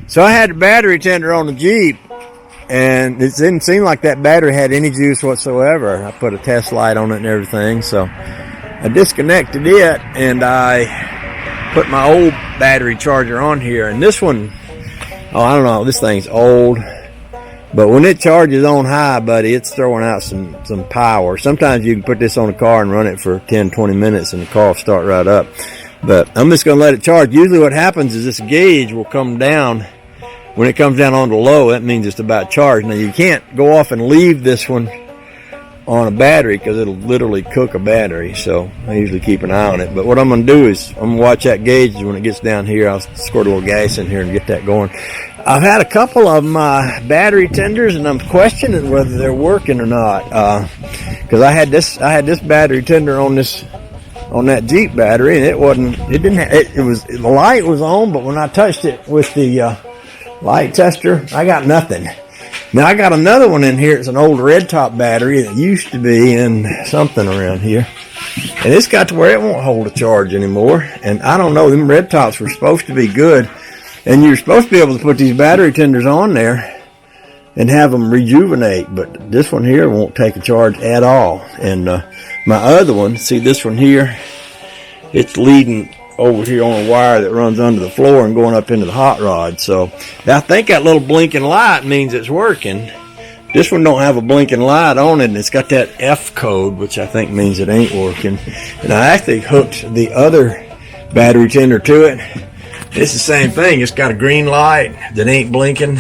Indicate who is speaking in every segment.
Speaker 1: So I had the battery tender on the Jeep, and it didn't seem like that battery had any juice whatsoever. I put a test light on it and everything, so I disconnected it, and I put my old battery charger on here. And this one, oh, I don't know, this thing's old, but when it charges on high, buddy, it's throwing out some power. Sometimes you can put this on a car and run it for 10-20 minutes, and the car will start right up. But I'm just going to let it charge. Usually what happens is this gauge will come down. When it comes down on the low, that means it's about charged. Now, you can't go off and leave this one on a battery because it'll literally cook a battery. So I usually keep an eye on it. But what I'm going to do is I'm going to watch that gauge. When it gets down here, I'll squirt a little gas in here and get that going. I've had a couple of my battery tenders, and I'm questioning whether they're working or not. Because I had this battery tender on that Jeep battery, and the light was on, but when I touched it with the light tester, I got nothing. Now I got another one in here. It's an old red top battery that used to be in something around here, and it's got to where it won't hold a charge anymore. And I don't know, them red tops were supposed to be good, and you're supposed to be able to put these battery tenders on there and have them rejuvenate, but this one here won't take a charge at all. And my other one, see this one here, it's leading over here on a wire that runs under the floor and going up into the hot rod. So I think that little blinking light means it's working. This one don't have a blinking light on it, and it's got that F code, which I think means it ain't working. And I actually hooked the other battery tender to it. It's the same thing. It's got a green light that ain't blinking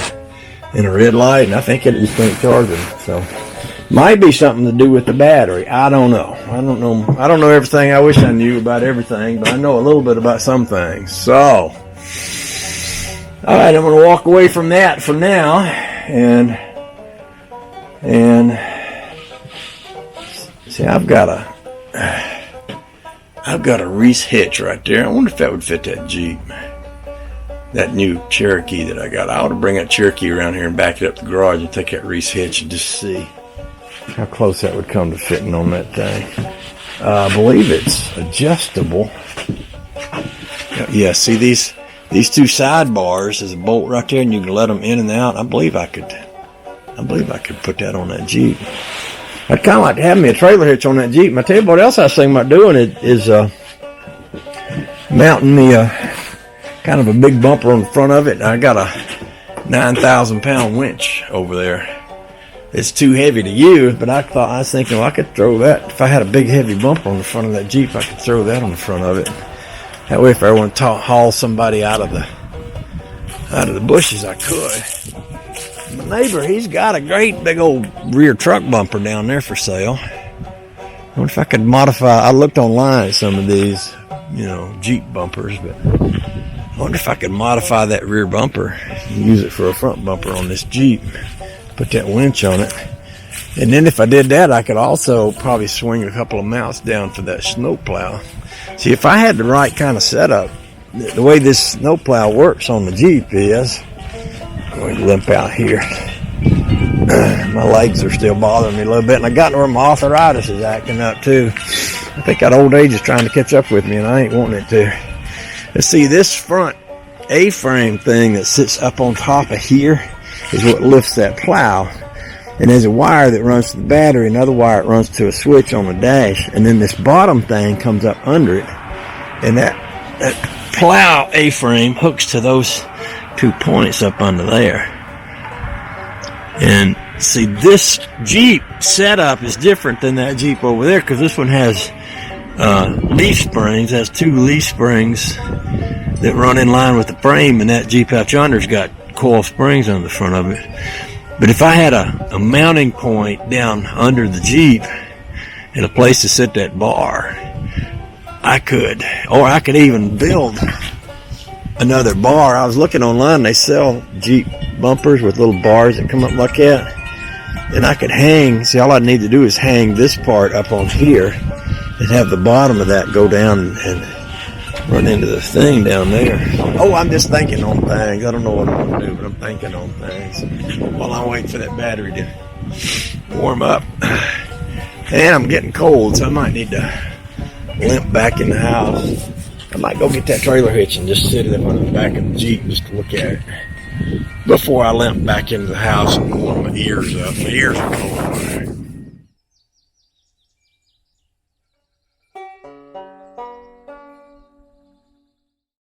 Speaker 1: and a red light, and I think it just ain't charging. So might be something to do with the battery. I don't know. I don't know everything. I wish I knew about everything, but I know a little bit about some things. So, all right, I'm going to walk away from that for now, and see, I've got a Reese hitch right there. I wonder if that would fit that Jeep. That new Cherokee that I got. I ought to bring that Cherokee around here and back it up the garage and take that Reese hitch and just see how close that would come to fitting on that thing. I believe it's adjustable. Yeah, see these two sidebars, there's a bolt right there, and you can let them in and out. I believe I could put that on that Jeep. I'd kind of like to have me a trailer hitch on that Jeep. And I tell you what else I was thinking about doing is mounting the kind of a big bumper on the front of it. I got a 9,000 pound winch over there. It's too heavy to use, but I was thinking, well, I could throw that. If I had a big heavy bumper on the front of that Jeep, I could throw that on the front of it. That way, if I want to haul somebody out of the bushes, I could. My neighbor, he's got a great big old rear truck bumper down there for sale. I wonder if I could modify. I looked online at some of these, Jeep bumpers, but I wonder if I could modify that rear bumper and use it for a front bumper on this Jeep. Put that winch on it. And then if I did that, I could also probably swing a couple of mounts down for that snowplow. See, if I had the right kind of setup, the way this snowplow works on the Jeep is, I'm going to limp out here. My legs are still bothering me a little bit, and I got where my arthritis is acting up too. I think that old age is trying to catch up with me, and I ain't wanting it to. Let's see, this front A-frame thing that sits up on top of here is what lifts that plow. And there's a wire that runs to the battery, another wire that runs to a switch on the dash, and then this bottom thing comes up under it, and that plow A-frame hooks to those 2 points up under there. And see, this Jeep setup is different than that Jeep over there, because this one has leaf springs, has 2 leaf springs that run in line with the frame, and that Jeep out yonder's got coil springs on the front of it. But if I had a mounting point down under the Jeep and a place to sit that bar, I could even build another bar. I was looking online, they sell Jeep bumpers with little bars that come up like that, and I could hang, see, all I need to do is hang this part up on here and have the bottom of that go down and run into the thing down there. Oh, I'm just thinking on things. I don't know what I'm going to do, but I'm thinking on things while I'm waiting for that battery to warm up. And I'm getting cold, so I might need to limp back in the house. I might go get that trailer hitch and just sit it up on the back of the Jeep just to look at it. before I limped back into the house and warmed my ears up. My ears are cold.